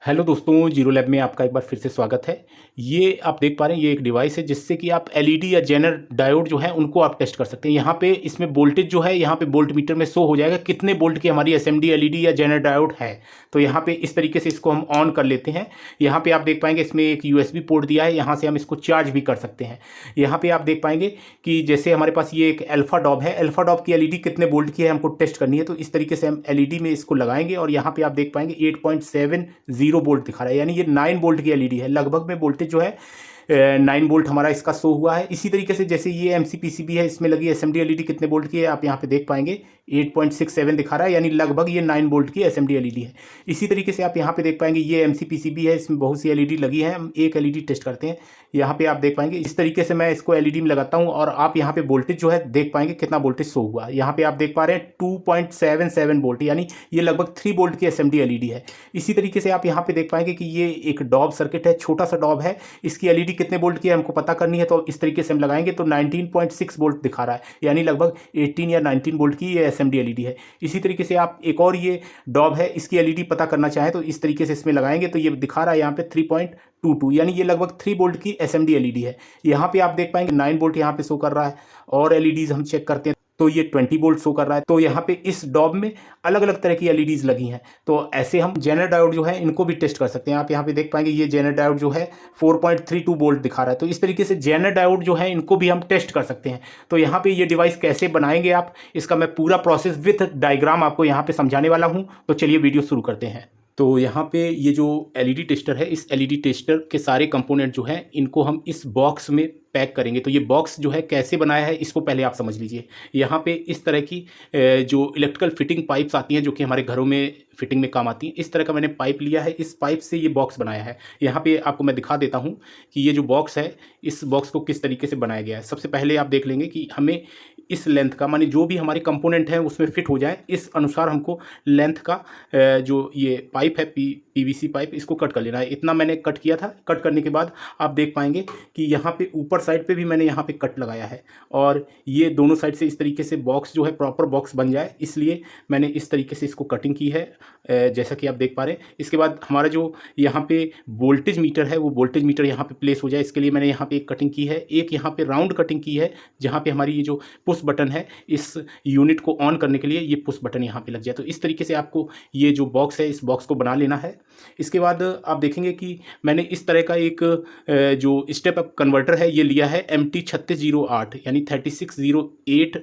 Hello दोस्तों, zero lab में आपका एक बार फिर से स्वागत है। ये आप देख पा रहे हैं, ये एक डिवाइस है जिससे कि आप एलईडी या जेनर डायोड जो है उनको आप टेस्ट कर सकते हैं। यहाँ पे इसमें वोल्टेज जो है, यहाँ पे वोल्ट मीटर में शो हो जाएगा कितने वोल्ट की हमारी एसएमडी एलईडी या जेनर डायोड है। तो यहाँ पे इस तरीके से इसको हम ऑन कर लेते हैं। यहाँ पे आप देख पाएंगे इसमें एक यूएसबी पोर्ट दिया है, यहाँ से हम इसको चार्ज भी कर सकते हैं। यहाँ पे आप देख पाएंगे कि जैसे हमारे पास ये एक अल्फा डॉब है, अल्फा डॉब की एलईडी कितने वोल्ट की है हमको टेस्ट करनी है। तो इस तरीके से हम एलईडी में इसको लगाएंगे और यहाँ पे आप देख पाएंगे 8.70 वोल्ट दिखा रहा है, यानी ये 9 वोल्ट की एलईडी है। लगभग में वोल्टेज जो है 9 वोल्ट हमारा इसका शो हुआ है। इसी तरीके से जैसे ये एमसीपीसीबी है, इसमें लगी एसएमडी एलईडी कितने वोल्ट की है आप यहाँ पे देख पाएंगे 8.67 दिखा रहा है, यानी लगभग ये 9 वोल्ट की एसएमडी एलईडी है। इसी तरीके से आप यहाँ पे देख पाएंगे ये एमसीपीसीबी है, इसमें बहुत सी एलईडी लगी है। हम एक एलईडी टेस्ट करते हैं। यहाँ पे आप देख पाएंगे इस तरीके से मैं इसको एलईडी में लगाता हूँ और आप यहाँ पे वोल्टेज जो है देख पाएंगे कितना वोल्टेज शो हुआ। यहाँ पे आप देख पा रहे हैं 2.77 वोल्ट, यानी ये लगभग 3 वोल्ट की एसएमडी एलईडी है। इसी तरीके से आप यहाँ पे देख पाएंगे कि ये एक डॉब सर्किट है, छोटा सा डॉब है। इसकी एलईडी कितने वोल्ट की है हमको पता करनी है, तो इस तरीके से हम लगाएंगे तो 19.6 वोल्ट दिखा रहा है, यानी लगभग 18 या 19 वोल्ट की ये एसएमडी एलईडी है। इसी तरीके से आप एक और ये डॉब है, इसकी एलईडी पता करना चाहें तो इस तरीके से इसमें लगाएंगे तो ये दिखा रहा है यहाँ पे 3.22, यानी ये लगभग 3 वोल्ट की एसएमडी एलईडी है। यहाँ पे आप देख पाएंगे 9 वोल्ट यहाँ पे शो कर रहा है। और एलईडीज हम चेक करते हैं तो ये 20 वोल्ट शो कर रहा है। तो यहाँ पे इस डॉब में अलग अलग तरह की एलईडीज लगी हैं। तो ऐसे हम जेनर डायोड जो है इनको भी टेस्ट कर सकते हैं। आप यहाँ पे देख पाएंगे ये जेनर डायोड जो है 4.32 वोल्ट दिखा रहा है। तो इस तरीके से जेनर डायोड जो है इनको भी हम टेस्ट कर सकते हैं। तो यहाँ पे ये डिवाइस कैसे बनाएंगे आप, इसका मैं पूरा प्रोसेस विथ डायग्राम आपको यहाँ पे समझाने वाला हूँ। तो चलिए वीडियो शुरू करते हैं। तो यहाँ पे ये जो एलईडी टेस्टर है, इस एलईडी टेस्टर के सारे कंपोनेंट जो हैं इनको हम इस बॉक्स में पैक करेंगे। तो ये बॉक्स जो है कैसे बनाया है इसको पहले आप समझ लीजिए। यहाँ पे इस तरह की जो इलेक्ट्रिकल फिटिंग पाइप्स आती हैं जो कि हमारे घरों में फिटिंग में काम आती हैं, इस तरह का मैंने पाइप लिया है। इस पाइप से ये बॉक्स बनाया है। यहाँ पे आपको मैं दिखा देता हूँ कि ये जो बॉक्स है, इस बॉक्स को किस तरीके से बनाया गया है। सबसे पहले आप देख लेंगे कि हमें इस लेंथ का, माने जो भी हमारे कंपोनेंट हैं उसमें फिट हो जाए, इस अनुसार हमको लेंथ का जो ये पाइप है पीवीसी पाइप, इसको कट कर लेना है। इतना मैंने कट किया था। कट करने के बाद आप देख पाएंगे कि यहाँ पे ऊपर साइड पे भी मैंने यहाँ पे कट लगाया है और ये दोनों साइड से इस तरीके से बॉक्स जो है प्रॉपर बॉक्स बन जाए, इसलिए मैंने इस तरीके से इसको कटिंग की है, जैसा कि आप देख पा रहे हैं। इसके बाद हमारा जो यहाँ पे वोल्टेज मीटर है, वो वोल्टेज मीटर यहाँ पे प्लेस हो जाए, इसके लिए मैंने यहाँ पे एक कटिंग की है। एक यहाँ पे राउंड कटिंग की है जहाँ पे हमारी ये जो पुश बटन है, इस यूनिट को ऑन करने के लिए ये पुश बटन यहाँ पे लग जाए। तो इस तरीके से आपको ये जो बॉक्स है, इस बॉक्स को बना लेना है। इसके बाद आप देखेंगे कि मैंने इस तरह का एक जो स्टेप अप कन्वर्टर है ये लिया है MT3608, यानी 3608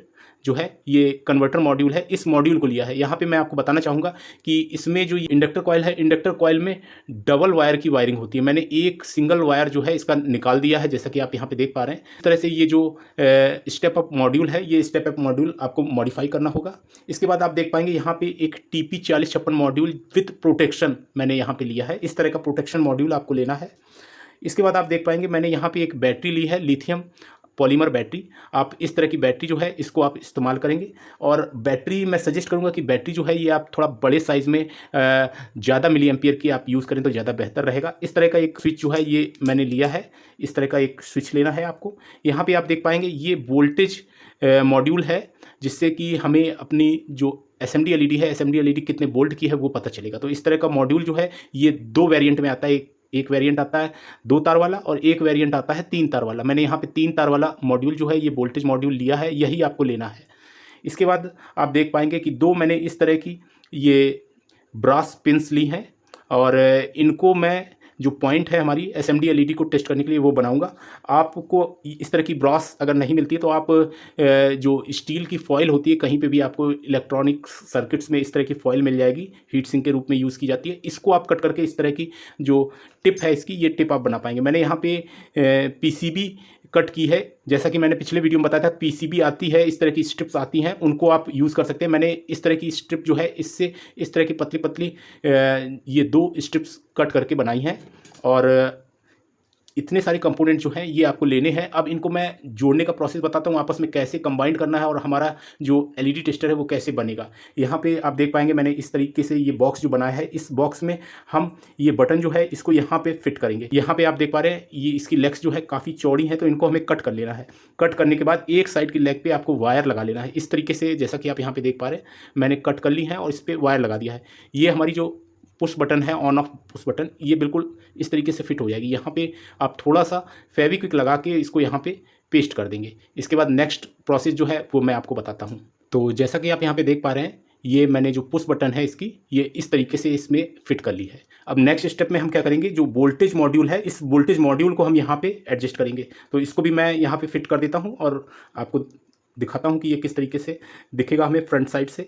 जो है ये कन्वर्टर मॉड्यूल है। इस मॉड्यूल को लिया है। यहाँ पे मैं आपको बताना चाहूँगा कि इसमें जो इंडक्टर कॉयल है, इंडक्टर कॉयल में डबल वायर की वायरिंग होती है। मैंने एक सिंगल वायर जो है इसका निकाल दिया है, जैसा कि आप यहाँ पे देख पा रहे हैं। इस तरह से ये जो स्टेप अप मॉड्यूल है, ये स्टेप अप मॉड्यूल आपको मॉडिफाई करना होगा। इसके बाद आप देख पाएंगे यहाँ पे एक TP4056 मॉड्यूल विथ प्रोटेक्शन मैंने यहाँ पे लिया है। इस तरह का प्रोटेक्शन मॉड्यूल आपको लेना है। इसके बाद आप देख पाएंगे मैंने यहाँ पे एक बैटरी ली है, लिथियम पॉलीमर बैटरी। आप इस तरह की बैटरी जो है इसको आप इस्तेमाल करेंगे। और बैटरी मैं सजेस्ट करूंगा कि बैटरी जो है ये आप थोड़ा बड़े साइज़ में ज़्यादा मिली एम्पियर की आप यूज़ करें तो ज़्यादा बेहतर रहेगा। इस तरह का एक स्विच जो है ये मैंने लिया है। इस तरह का एक स्विच लेना है आपको। यहाँ पे आप देख पाएंगे ये वोल्टेज मॉड्यूल है, जिससे कि हमें अपनी जो एसएमडी एलईडी है, एसएमडी एलईडी कितने वोल्ट की है वो पता चलेगा। तो इस तरह का मॉड्यूल जो है ये 2 वेरिएंट में आता है। एक वेरिएंट आता है 2 तार वाला और एक वेरिएंट आता है 3 तार वाला। मैंने यहाँ पे 3 तार वाला मॉड्यूल जो है ये वोल्टेज मॉड्यूल लिया है, यही आपको लेना है। इसके बाद आप देख पाएंगे कि 2 मैंने इस तरह की ये ब्रास पिन्स ली हैं और इनको मैं जो पॉइंट है हमारी एसएमडी एलईडी को टेस्ट करने के लिए वो बनाऊंगा। आपको इस तरह की ब्रास अगर नहीं मिलती है तो आप जो स्टील की फॉइल होती है, कहीं पे भी आपको इलेक्ट्रॉनिक सर्किट्स में इस तरह की फॉइल मिल जाएगी, हीट सिंक के रूप में यूज़ की जाती है। इसको आप कट करके इस तरह की जो टिप है इसकी, ये टिप आप बना पाएंगे। मैंने यहाँ पे पीसीबी कट की है, जैसा कि मैंने पिछले वीडियो में बताया था। पीसीबी आती है, इस तरह की स्ट्रिप्स आती हैं, उनको आप यूज़ कर सकते हैं। मैंने इस तरह की स्ट्रिप जो है इससे इस तरह की पतली पतली ये 2 स्ट्रिप्स कट करके बनाई हैं और इतने सारे कंपोनेंट जो हैं ये आपको लेने हैं। अब इनको मैं जोड़ने का प्रोसेस बताता हूँ, आपस में कैसे कंबाइंड करना है और हमारा जो एलईडी टेस्टर है वो कैसे बनेगा। यहाँ पे आप देख पाएंगे मैंने इस तरीके से ये बॉक्स जो बनाया है, इस बॉक्स में हम ये बटन जो है इसको यहाँ पे फिट करेंगे। यहाँ पे आप देख पा रहे हैं ये इसकी लेग्स जो है काफ़ी चौड़ी है, तो इनको हमें कट कर लेना है। कट करने के बाद एक साइड की लेग पे आपको वायर लगा लेना है। इस तरीके से जैसा कि आप यहाँ पे देख पा रहे हैं मैंने कट कर ली है और इस पर वायर लगा दिया है। ये हमारी जो पुश बटन है, ऑन ऑफ पुश बटन, ये बिल्कुल इस तरीके से फिट हो जाएगी। यहाँ पे आप थोड़ा सा फेविक्विक लगा के इसको यहाँ पे पेस्ट कर देंगे। इसके बाद नेक्स्ट प्रोसेस जो है वो मैं आपको बताता हूँ। तो जैसा कि आप यहाँ पे देख पा रहे हैं, ये मैंने जो पुश बटन है इसकी, ये इस तरीके से इसमें फिट कर ली है। अब नेक्स्ट स्टेप में हम क्या करेंगे, जो वोल्टेज मॉड्यूल है, इस वोल्टेज मॉड्यूल को हम यहाँ पे एडजस्ट करेंगे। तो इसको भी मैं यहाँ पे फिट कर देता हूँ और आपको दिखाता हूँ कि ये किस तरीके से दिखेगा हमें फ्रंट साइड से।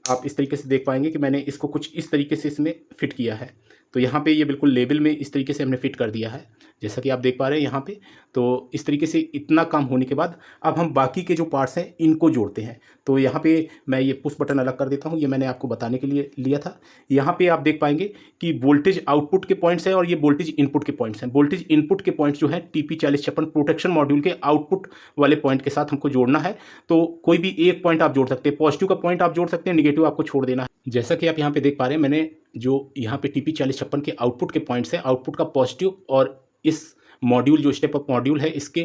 आप इस तरीके से देख पाएंगे कि मैंने इसको कुछ इस तरीके से इसमें फिट किया है। तो यहाँ पे ये बिल्कुल लेवल में इस तरीके से हमने फिट कर दिया है, जैसा कि आप देख पा रहे हैं यहाँ पे। तो इस तरीके से इतना काम होने के बाद अब हम बाकी के जो पार्ट्स हैं इनको जोड़ते हैं। तो यहाँ पे मैं ये पुश बटन अलग कर देता हूँ, ये मैंने आपको बताने के लिए लिया था। यहाँ पे आप देख पाएंगे कि वोल्टेज आउटपुट के पॉइंट्स हैं और ये वोल्टेज इनपुट के पॉइंट्स हैं। वोल्टेज इनपुट के पॉइंट्स जो हैं TP4056 प्रोटेक्शन मॉड्यूल के आउटपुट वाले पॉइंट के साथ हमको जोड़ना है। तो कोई भी एक पॉइंट आप जोड़ सकते हैं, पॉजिटिव का पॉइंट आप जोड़ सकते हैं, निगेटिव आपको छोड़ देना है। जैसा कि आप यहाँ पे देख पा रहे हैं, मैंने जो यहाँ पे TP4056 के आउटपुट के पॉइंट्स हैं, आउटपुट का पॉजिटिव और इस मॉड्यूल जो स्टेप अप मॉड्यूल है इसके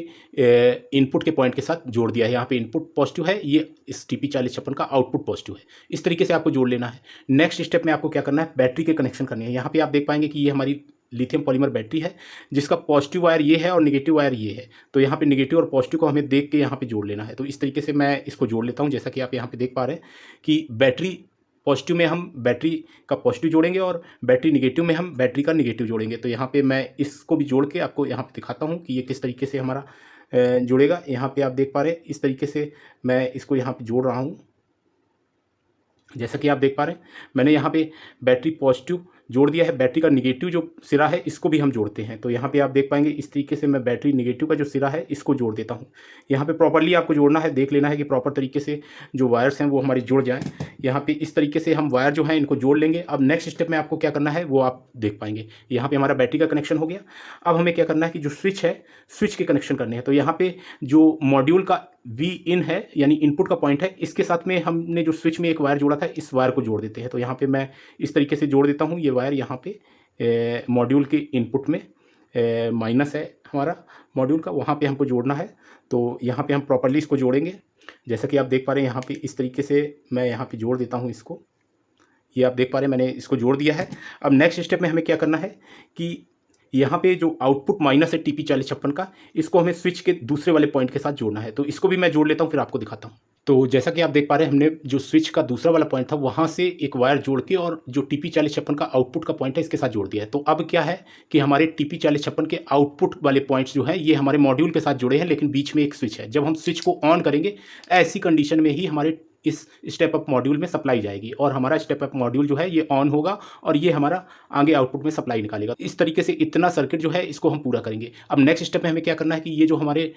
इनपुट के पॉइंट के साथ जोड़ दिया है। यहाँ पे इनपुट पॉजिटिव है, ये इस TP4056 का आउटपुट पॉजिटिव है। इस तरीके से आपको जोड़ लेना है। नेक्स्ट स्टेप में आपको क्या करना है, बैटरी के कनेक्शन करने हैं। यहाँ पे आप देख पाएंगे कि ये हमारी लिथियम पॉलीमर बैटरी है, जिसका पॉजिटिव वायर ये है और नेगेटिव वायर ये है। तो यहाँ पे नेगेटिव और पॉजिटिव को हमें देख के यहाँ पे जोड़ लेना है। तो इस तरीके से मैं इसको जोड़ लेता हूँ। जैसा कि आप यहाँ पे देख पा रहे हैं कि बैटरी पॉजिटिव में हम बैटरी का पॉजिटिव जोड़ेंगे और बैटरी निगेटिव में हम बैटरी का निगेटिव जोड़ेंगे। तो यहाँ पे मैं इसको भी जोड़ के आपको यहाँ पे दिखाता हूँ कि ये किस तरीके से हमारा जुड़ेगा। यहाँ पे आप देख पा रहे हैं, इस तरीके से मैं इसको यहाँ पे जोड़ रहा हूँ। जैसा कि आप देख पा रहे हैं, मैंने यहाँ पे बैटरी पॉजिटिव जोड़ दिया है। बैटरी का निगेटिव जो सिरा है इसको भी हम जोड़ते हैं। तो यहाँ पे आप देख पाएंगे इस तरीके से मैं बैटरी निगेटिव का जो सिरा है इसको जोड़ देता हूँ। यहाँ पे प्रॉपर्ली आपको जोड़ना है, देख लेना है कि प्रॉपर तरीके से जो वायर्स हैं वो हमारी जुड़ जाएँ। यहाँ पे इस तरीके से हम वायर जो हैं इनको जोड़ लेंगे। अब नेक्स्ट स्टेप में आपको क्या करना है वो आप देख पाएंगे। यहाँ पे हमारा बैटरी का कनेक्शन हो गया। अब हमें क्या करना है कि जो स्विच है, स्विच के कनेक्शन करने हैं। तो यहाँ पे जो मॉड्यूल का Vin है यानी इनपुट का पॉइंट है, इसके साथ में हमने जो स्विच में एक वायर जोड़ा था इस वायर को जोड़ देते हैं। तो यहाँ पे मैं इस तरीके से जोड़ देता हूँ। ये वायर यहाँ पे मॉड्यूल के इनपुट में माइनस है हमारा मॉड्यूल का, वहाँ पे हमको जोड़ना है। तो यहाँ पे हम प्रॉपर्ली इसको जोड़ेंगे। जैसा कि आप देख पा रहे हैं यहाँ पे इस तरीके से मैं यहाँ पे जोड़ देता हूँ इसको। ये आप देख पा रहे हैं मैंने इसको जोड़ दिया है। अब नेक्स्ट स्टेप में हमें क्या करना है कि यहाँ पे जो आउटपुट माइनस है TP4056 का, इसको हमें स्विच के दूसरे वाले पॉइंट के साथ जोड़ना है। तो इसको भी मैं जोड़ लेता हूँ, फिर आपको दिखाता हूँ। तो जैसा कि आप देख पा रहे हैं, हमने जो स्विच का दूसरा वाला पॉइंट था वहाँ से एक वायर जोड़ के और जो TP4056 का आउटपुट का पॉइंट है इसके साथ जोड़ दिया है। तो अब क्या है कि हमारे TP4056 के आउटपुट वाले पॉइंट्स जो हैं ये हमारे मॉड्यूल के साथ जुड़े हैं, लेकिन बीच में एक स्विच है। जब हम स्विच को ऑन करेंगे, ऐसी कंडीशन में ही हमारे इस स्टेप अप मॉड्यूल में सप्लाई जाएगी और हमारा स्टेप अप मॉड्यूल जो है ये ऑन होगा और ये हमारा आगे आउटपुट में सप्लाई निकालेगा। इस तरीके से इतना सर्किट जो है इसको हम पूरा करेंगे। अब नेक्स्ट स्टेप में हमें क्या करना है कि ये जो हमारे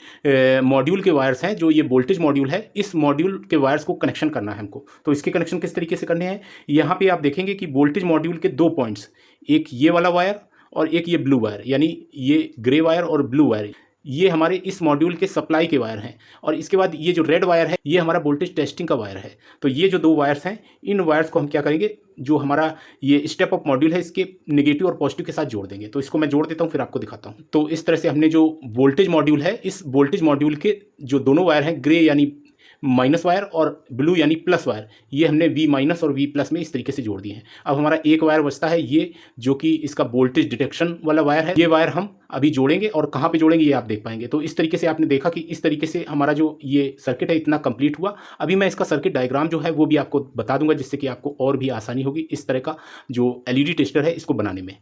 मॉड्यूल के वायर्स हैं, जो ये वोल्टेज मॉड्यूल है, इस मॉड्यूल के वायर्स को कनेक्शन करना है हमको। तो इसके कनेक्शन किस तरीके से करने हैं, यहाँ पर आप देखेंगे कि वोल्टेज मॉड्यूल के दो पॉइंट्स, एक ये वाला वायर और एक ये ब्लू वायर, यानी ये ग्रे वायर और ब्लू वायर, ये हमारे इस मॉड्यूल के सप्लाई के वायर हैं। और इसके बाद ये जो रेड वायर है ये हमारा वोल्टेज टेस्टिंग का वायर है। तो ये जो दो वायर्स हैं, इन वायर्स को हम क्या करेंगे, जो हमारा ये स्टेप अप मॉड्यूल है इसके नेगेटिव और पॉजिटिव के साथ जोड़ देंगे। तो इसको मैं जोड़ देता हूँ, फिर आपको दिखाता हूँ। तो इस तरह से हमने जो वोल्टेज मॉड्यूल है, इस वोल्टेज मॉड्यूल के जो दोनों वायर हैं, ग्रे यानी माइनस वायर और ब्लू यानी प्लस वायर, ये हमने V माइनस और V प्लस में इस तरीके से जोड़ दिए हैं। अब हमारा एक वायर बचता है ये, जो कि इसका वोल्टेज डिटेक्शन वाला वायर है। ये वायर हम अभी जोड़ेंगे और कहाँ पे जोड़ेंगे ये आप देख पाएंगे। तो इस तरीके से आपने देखा कि इस तरीके से हमारा जो ये सर्किट है इतना कंप्लीट हुआ। अभी मैं इसका सर्किट डायग्राम जो है वो भी आपको बता दूंगा, जिससे कि आपको और भी आसानी होगी इस तरह का जो LED टेस्टर है इसको बनाने में।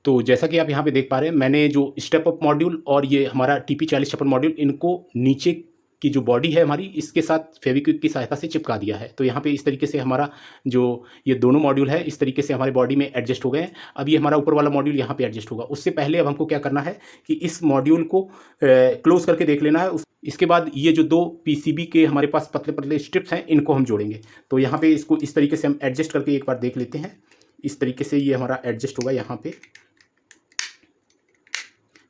तो जैसा कि आप यहाँ पे देख पा रहे हैं, मैंने जो स्टेप अप मॉड्यूल और ये हमारा TP4056 मॉड्यूल, इनको नीचे की जो बॉडी है हमारी, इसके साथ फेविक्विक की सहायता से चिपका दिया है। तो यहाँ पे इस तरीके से हमारा जो ये दोनों मॉड्यूल है इस तरीके से हमारी बॉडी में एडजस्ट हो गए हैं। अब ये हमारा ऊपर वाला मॉड्यूल यहाँ पे एडजस्ट होगा। उससे पहले अब हमको क्या करना है कि इस मॉड्यूल को क्लोज करके देख लेना है। इसके बाद ये जो दो PCB के हमारे पास पतले पतले स्ट्रिप्स हैं इनको हम जोड़ेंगे। तो यहाँ पर इसको इस तरीके से हम एडजस्ट करके एक बार देख लेते हैं। इस तरीके से ये हमारा एडजस्ट होगा, यहाँ पर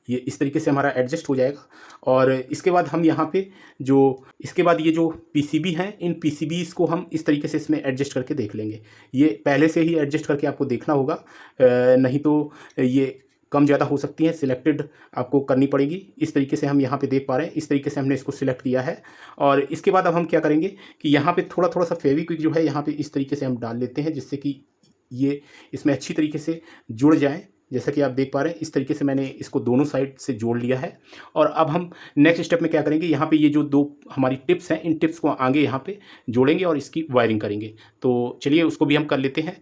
ये इस तरीके से हमारा एडजस्ट हो जाएगा। और इसके बाद हम यहाँ पे जो इसके बाद ये जो PCB हैं, इन PCBs को हम इस तरीके से इसमें एडजस्ट करके देख लेंगे। ये पहले से ही एडजस्ट करके आपको देखना होगा, नहीं तो ये कम ज़्यादा हो सकती है, सिलेक्टेड आपको करनी पड़ेगी। इस तरीके से हम यहाँ पे देख पा रहे हैं, इस तरीके से हमने इसको सिलेक्ट किया है। और इसके बाद अब हम क्या करेंगे कि यहाँ पे थोड़ा थोड़ा सा फेविक्विक जो है यहाँ पे इस तरीके से हम डाल लेते हैं, जिससे कि ये इसमें अच्छी तरीके से जुड़ जाएँ। जैसा कि आप देख पा रहे हैं, इस तरीके से मैंने इसको दोनों साइड से जोड़ लिया है। और अब हम नेक्स्ट स्टेप में क्या करेंगे, यहाँ पे ये जो 2 हमारी टिप्स हैं, इन टिप्स को आगे यहाँ पे जोड़ेंगे और इसकी वायरिंग करेंगे। तो चलिए उसको भी हम कर लेते हैं।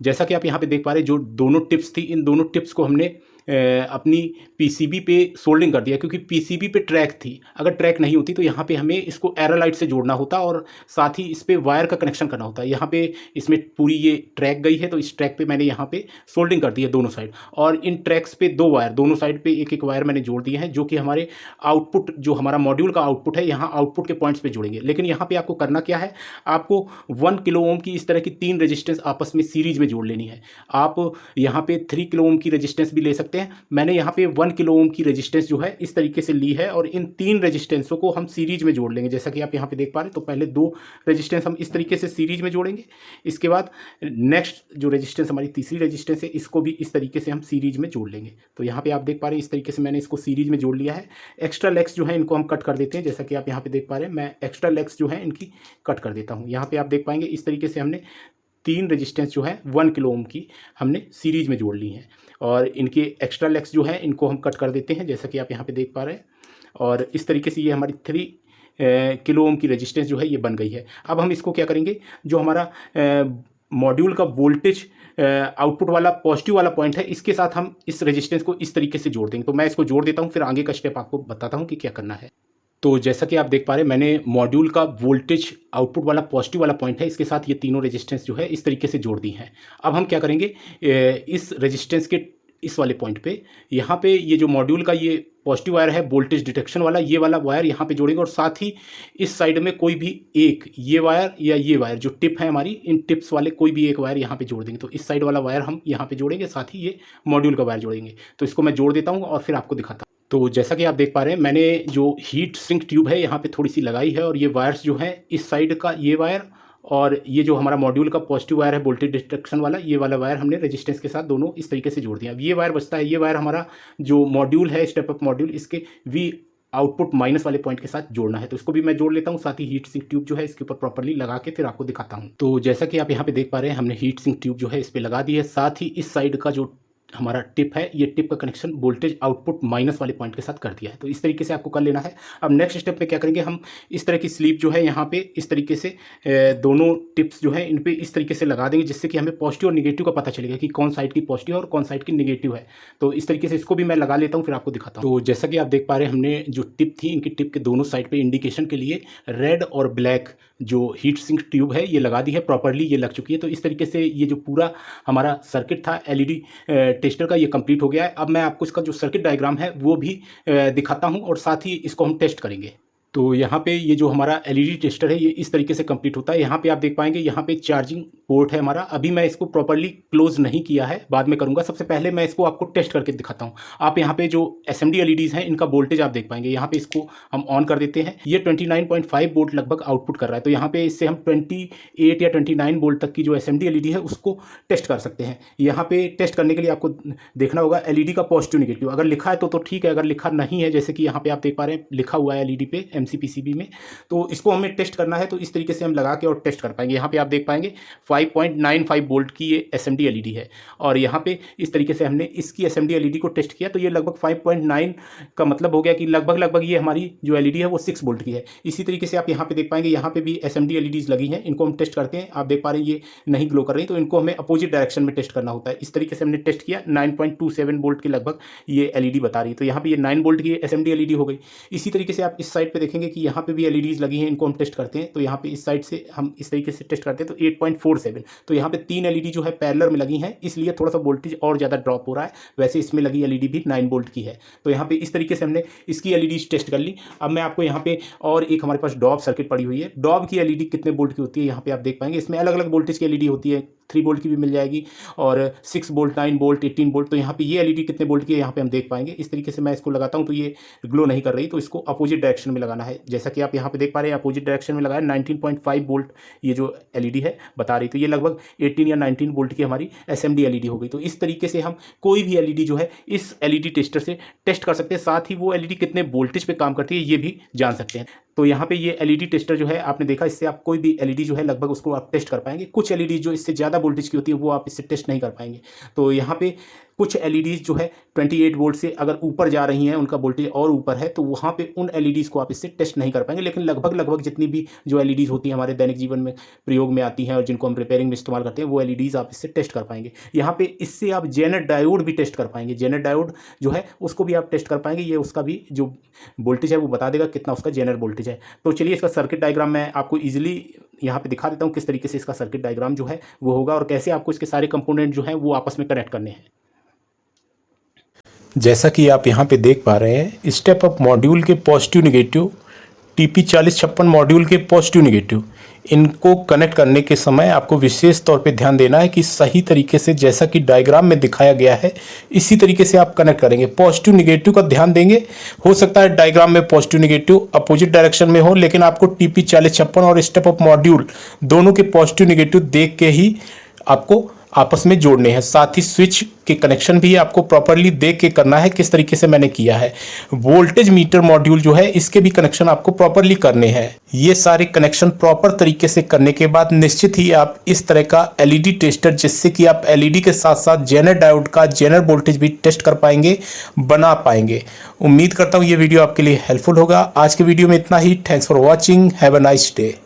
जैसा कि आप यहाँ पे देख पा रहे हैं, जो दोनों टिप्स थी, इन दोनों टिप्स को हमने अपनी पीसीबी पे सोल्डिंग कर दिया, क्योंकि पीसीबी पे ट्रैक थी। अगर ट्रैक नहीं होती तो यहाँ पे हमें इसको एरालाइट से जोड़ना होता और साथ ही इस पे वायर का कनेक्शन करना होता है। यहाँ पे इसमें पूरी ये ट्रैक गई है, तो इस ट्रैक पे मैंने यहाँ पे सोल्डिंग कर दी है दोनों साइड। और इन ट्रैक्स पे 2 वायर, दोनों साइड पे एक एक वायर मैंने जोड़ दिए हैं, जो कि हमारे आउटपुट, जो हमारा मॉड्यूल का आउटपुट है, यहाँ आउटपुट के पॉइंट्स पे जोड़ेंगे। लेकिन यहाँ पे आपको करना क्या है, आपको 1 किलो ओम की इस तरह की 3 रेजिस्टेंस आपस में सीरीज में जोड़ लेनी है। आप यहाँ पे 3 किलो ओम की रेजिस्टेंस भी ले सकते हैं। मैंने यहाँ पे 1 किलो ओम की रेजिस्टेंस जो है इस तरीके से ली है, और इन 3 रेजिस्टेंसों को हम सीरीज में जोड़ लेंगे। जैसा कि आप यहाँ पे देख पा रहे हैं, तो पहले 2 रेजिस्टेंस हम इस तरीके से सीरीज में जोड़ेंगे। इसके बाद नेक्स्ट जो रेजिस्टेंस, हमारी तीसरी रेजिस्टेंस है, इसको भी इस तरीके से हम सीरीज में जोड़ लेंगे। तो यहाँ पे आप देख पा रहे हैं, इस तरीके से मैंने इसको सीरीज में जोड़ लिया है। एक्स्ट्रा लेग्स जो है इनको हम कट कर देते हैं। जैसा कि आप यहाँ पे देख पा रहे हैं, मैं एक्स्ट्रा लेग्स जो है इनकी कट कर देता हूँ। यहाँ पे आप देख पाएंगे, इस तरीके से हमने 3 रेजिस्टेंस जो है 1 किलो ओम की हमने सीरीज में जोड़ ली हैं, और इनके एक्स्ट्रा लेग्स जो है इनको हम कट कर देते हैं, जैसा कि आप यहाँ पे देख पा रहे हैं। और इस तरीके से ये हमारी 3 किलो ओम की रेजिस्टेंस जो है ये बन गई है। अब हम इसको क्या करेंगे, जो हमारा मॉड्यूल का वोल्टेज आउटपुट वाला पॉजिटिव वाला पॉइंट है, इसके साथ हम इस रेजिस्टेंस को इस तरीके से जोड़ देंगे। तो मैं इसको जोड़ देता हूँ, फिर आगे का स्टेप आपको बताता हूँ कि क्या करना है। तो जैसा कि आप देख पा रहे हैं, मैंने मॉड्यूल का वोल्टेज आउटपुट वाला पॉजिटिव वाला पॉइंट है, इसके साथ ये तीनों रेजिस्टेंस जो है इस तरीके से जोड़ दी हैं। अब हम क्या करेंगे, इस रेजिस्टेंस के इस वाले पॉइंट पे, यहाँ पे ये जो मॉड्यूल का ये पॉजिटिव वायर है वोल्टेज डिटेक्शन वाला, ये वाला वायर यहाँ पे जोड़ेंगे, और साथ ही इस साइड में कोई भी एक ये वायर या ये वायर जो टिप है हमारी, इन टिप्स वाले कोई भी एक वायर यहाँ पे जोड़ देंगे। तो इस साइड वाला वायर हम यहाँ पे जोड़ेंगे, साथ ही ये मॉड्यूल का वायर जोड़ेंगे। तो इसको मैं जोड़ देता हूँ और फिर आपको दिखाता हूँ। तो जैसा कि आप देख पा रहे हैं, मैंने जो हीट सिंक ट्यूब है यहाँ पे थोड़ी सी लगाई है, और ये वायर्स जो है इस साइड का ये वायर, और ये जो हमारा मॉड्यूल का पॉजिटिव वायर है वोल्टेज डिटेक्शन वाला, ये वाला वायर हमने रेजिस्टेंस के साथ दोनों इस तरीके से जोड़ दिया। अब ये वायर बचता है, ये वायर हमारा जो मॉड्यूल है, स्टेप अप मॉड्यूल, इसके वी आउटपुट माइनस वाले पॉइंट के साथ जोड़ना है। तो इसको भी मैं जोड़ लेता हूँ, साथ ही हीट सिंक ट्यूब जो है इसके ऊपर प्रॉपर्ली लगा के फिर आपको दिखाता हूँ। तो जैसा कि आप यहाँ पे देख पा रहे हैं, हमने हीट सिंक ट्यूब जो है इस पर लगा दी है, साथ ही इस साइड का जो हमारा टिप है, ये टिप का कनेक्शन वोल्टेज आउटपुट माइनस वाले पॉइंट के साथ कर दिया है। तो इस तरीके से आपको कर लेना है। अब नेक्स्ट स्टेप में क्या करेंगे, हम इस तरह की स्लीप जो है यहाँ पे इस तरीके से दोनों टिप्स जो है इन पे इस तरीके से लगा देंगे, जिससे कि हमें पॉजिटिव और निगेटिव का पता चलेगा कि कौन साइड की पॉजिटिव है और कौन साइड की निगेटिव है। तो इस तरीके से इसको भी मैं लगा लेता हूँ, फिर आपको दिखाता हूँ। तो जैसा कि आप देख पा रहे हैं, हमने जो टिप थी, इनकी टिप के दोनों साइड पर इंडिकेशन के लिए रेड और ब्लैक जो हीट सिंक ट्यूब है ये लगा दी है, प्रॉपर्ली ये लग चुकी है। तो इस तरीके से ये जो पूरा हमारा सर्किट था एलईडी टेस्टर का, ये कंप्लीट हो गया है। अब मैं आपको इसका जो सर्किट डायग्राम है वो भी दिखाता हूँ, और साथ ही इसको हम टेस्ट करेंगे। तो यहाँ पे ये जो हमारा एलईडी टेस्टर है ये इस तरीके से कंप्लीट होता है। यहाँ पे आप देख पाएंगे, यहाँ पे चार्जिंग पोर्ट है हमारा। अभी मैं इसको प्रॉपर्ली क्लोज नहीं किया है, बाद में करूँगा। सबसे पहले मैं इसको आपको टेस्ट करके दिखाता हूँ। आप यहाँ पे जो एसएमडी एलईडीज़ हैं इनका वोल्टेज आप देख पाएंगे। यहाँ पे इसको हम ऑन कर देते हैं, ये 29.5 वोल्ट लगभग आउटपुट कर रहा है। तो यहाँ पे इससे हम 28 या 29 वोल्ट तक की जो एसएमडी एलईडी है उसको टेस्ट कर सकते हैं। यहाँ पे टेस्ट करने के लिए आपको देखना होगा एलईडी का पॉजिटिव निगेटिव, अगर लिखा है तो ठीक है, अगर लिखा नहीं है, जैसे कि यहाँ पे आप देख पा रहे हैं लिखा हुआ है एलईडी पे एमसीपीसीबी में, तो इसको हमें टेस्ट करना है। तो इस तरीके से हम लगा के और टेस्ट कर पाएंगे। यहाँ पे आप देख पाएंगे 5.95 वोल्ट की ये एसएमडी एलईडी है, और यहाँ पे इस तरीके से हमने इसकी एसएमडी एलईडी को टेस्ट किया, तो ये लगभग 5.9 का मतलब हो गया कि लगभग ये हमारी जो एलईडी है वो 6 वोल्ट की है। इसी तरीके से आप यहाँ पे देख पाएंगे, यहाँ पे भी एसएमडी एलईडीज लगी हैं, इनको हम टेस्ट करते हैं। आप देख पा रहे हैं ये नहीं ग्लो कर रही, तो इनको हमें अपोजिट डायरेक्शन में टेस्ट करना होता है। इस तरीके से हमने टेस्ट किया, 9.27 वोल्ट के लगभग ये एलईडी बता रही है। तो यहाँ पे ये 9 वोल्ट की एसएमडी एलईडी हो गई। इसी तरीके से आप इस साइड पे देखेंगे कि यहाँ पे भी एलईडीज लगी हैं, इनको हम टेस्ट करते हैं। तो यहाँ पे इस साइड से हम इस तरीके से टेस्ट करते हैं, तो 8.47। तो यहाँ पे 3 एलईडी जो है पैरेलल में लगी हैं, इसलिए थोड़ा सा वोल्टेज और ज़्यादा ड्रॉप हो रहा है। वैसे इसमें लगी एलईडी भी 9 वोल्ट की है। तो यहाँ पे इस तरीके से हमने इसकी एलईडीज टेस्ट कर ली। अब मैं आपको यहाँ पे और एक हमारे पास डॉब सर्किट पड़ी हुई है। डॉब की एलईडी कितने वोल्ट की होती है यहाँ पे आप देख पाएंगे। इसमें अलग अलग वोल्टेज की एलईडी होती है, 3 वोल्ट की भी मिल जाएगी, और 6 वोल्ट, 9 वोल्ट, 18 वोल्ट। तो यहाँ पे ये एलईडी कितने वोल्ट की है यहाँ पे हम देख पाएंगे। इस तरीके से मैं इसको लगाता हूँ, तो ये ग्लो नहीं कर रही, तो इसको अपोजिट डायरेक्शन में लगाना है। जैसा कि आप यहाँ पे देख पा रहे हैं, अपोजिट डायरेक्शन में लगाया। 19.5 वोल्ट ये जो एलईडी है बता रही, तो ये लगभग 18 या 19 वोल्ट की हमारी एसएमडी एलईडी हो गई। तो इस तरीके से हम कोई भी एलईडी जो है इस एलईडी टेस्टर से टेस्ट कर सकते हैं। साथ ही वो एलईडी कितने वोल्टेज पे काम करती है ये भी जान सकते हैं। तो यहाँ पे ये एलईडी टेस्टर जो है आपने देखा, इससे आप कोई भी एलईडी जो है लगभग उसको आप टेस्ट कर पाएंगे। कुछ एलईडी जो इससे ज़्यादा वोल्टेज की होती है वो आप इससे टेस्ट नहीं कर पाएंगे। तो यहाँ पे कुछ एलईडीज़ जो है 28 वोल्ट से अगर ऊपर जा रही हैं, उनका वोल्टेज और ऊपर है, तो वहाँ पे उन एलईडीज़ को आप इससे टेस्ट नहीं कर पाएंगे। लेकिन लगभग जितनी भी जो एलईडीज़ होती हैं हमारे दैनिक जीवन में प्रयोग में आती हैं और जिनको हम रिपेयरिंग में इस्तेमाल करते हैं, वो एलईडीज़ आप इससे टेस्ट कर पाएंगे। यहाँ पे इससे आप जेनर डायोड भी टेस्ट कर पाएंगे। जेनर डायोड जो है उसको भी आप टेस्ट कर पाएंगे। ये उसका भी जो वोल्टेज है वो बता देगा कितना उसका जेनर वोल्टेज है। तो चलिए इसका सर्किट डायग्राम मैं आपको ईजिली यहाँ पे दिखा देता हूँ किस तरीके से इसका सर्किट डायग्राम जो है वो होगा और कैसे आपको इसके सारे कंपोनेंट जो हैं वो आपस में कनेक्ट करने हैं। जैसा कि आप यहाँ पे देख पा रहे हैं, स्टेप अप मॉड्यूल के पॉजिटिव नेगेटिव, TP4056 मॉड्यूल के पॉजिटिव नेगेटिव, इनको कनेक्ट करने के समय आपको विशेष तौर पे ध्यान देना है कि सही तरीके से जैसा कि डायग्राम में दिखाया गया है इसी तरीके से आप कनेक्ट करेंगे। पॉजिटिव नेगेटिव का ध्यान देंगे। हो सकता है डायग्राम में पॉजिटिव नेगेटिव अपोजिट डायरेक्शन में हो, लेकिन आपको TP4056 और स्टेप अप मॉड्यूल दोनों के पॉजिटिव नेगेटिव देख के ही आपको आपस में जोड़ने हैं। साथ ही स्विच के कनेक्शन भी आपको प्रॉपरली देख के करना है, किस तरीके से मैंने किया है। वोल्टेज मीटर मॉड्यूल जो है इसके भी कनेक्शन आपको प्रॉपरली करने हैं। ये सारे कनेक्शन प्रॉपर तरीके से करने के बाद निश्चित ही आप इस तरह का एलईडी टेस्टर, जिससे कि आप एलईडी के साथ साथ जेनर डायोड का जेनर वोल्टेज भी टेस्ट कर पाएंगे, बना पाएंगे। उम्मीद करता हूँ ये वीडियो आपके लिए हेल्पफुल होगा। आज के वीडियो में इतना ही। Thanks for watching. Have a nice day.